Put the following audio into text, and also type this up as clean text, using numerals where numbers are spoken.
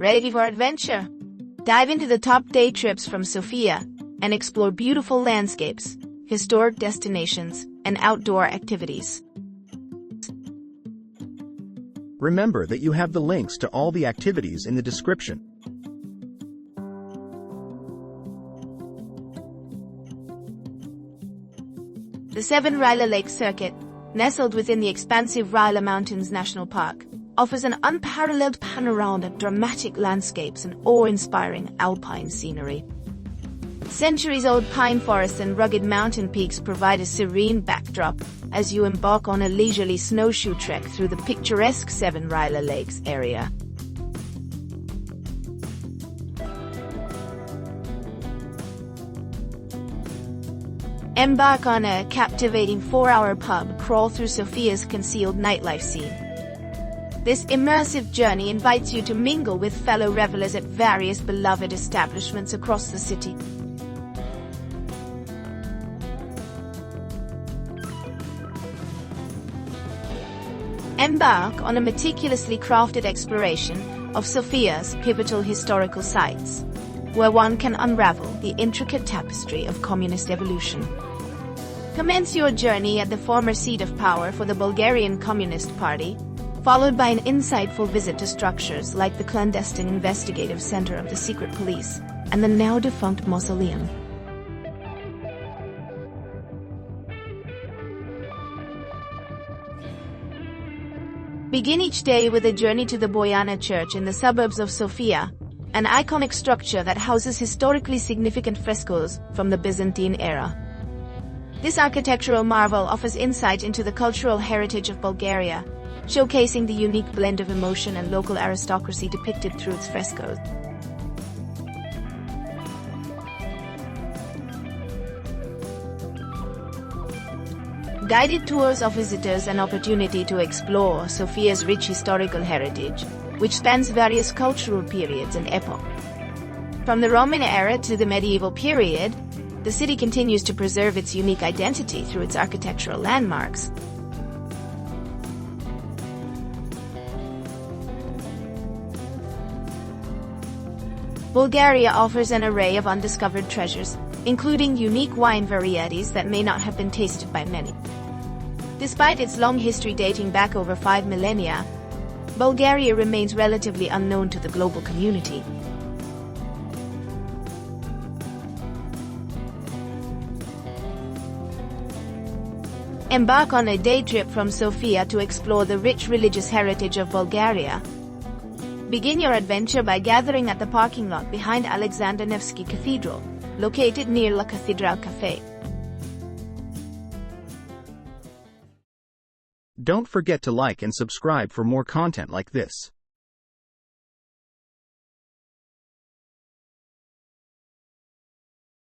Ready for adventure? Dive into the top day trips from Sofia and explore beautiful landscapes, historic destinations, and outdoor activities. Remember that you have the links to all the activities in the description. The Seven Ryla Lake Circuit, nestled within the expansive Ryla Mountains National Park, offers an unparalleled panorama of dramatic landscapes and awe-inspiring alpine scenery. Centuries-old pine forests and rugged mountain peaks provide a serene backdrop as you embark on a leisurely snowshoe trek through the picturesque Seven Ryla Lakes area. Embark on a captivating 4-hour pub crawl through Sofia's concealed nightlife scene. This immersive journey invites you to mingle with fellow revelers at various beloved establishments across the city. Embark on a meticulously crafted exploration of Sofia's pivotal historical sites, where one can unravel the intricate tapestry of communist evolution. Commence your journey at the former seat of power for the Bulgarian Communist Party, followed by an insightful visit to structures like the clandestine investigative center of the secret police and the now-defunct mausoleum. Begin each day with a journey to the Bojana Church in the suburbs of Sofia, an iconic structure that houses historically significant frescoes from the Byzantine era. This architectural marvel offers insight into the cultural heritage of Bulgaria, showcasing the unique blend of emotion and local aristocracy depicted through its frescoes. Guided tours offer visitors an opportunity to explore Sofia's rich historical heritage, which spans various cultural periods and epochs. From the Roman era to the medieval period, the city continues to preserve its unique identity through its architectural landmarks. Bulgaria offers an array of undiscovered treasures, including unique wine varieties that may not have been tasted by many. Despite its long history dating back over 5 millennia, Bulgaria remains relatively unknown to the global community. Embark on a day trip from Sofia to explore the rich religious heritage of Bulgaria. Begin your adventure by gathering at the parking lot behind Alexander Nevsky Cathedral, located near La Cathedral Café. Don't forget to like and subscribe for more content like this.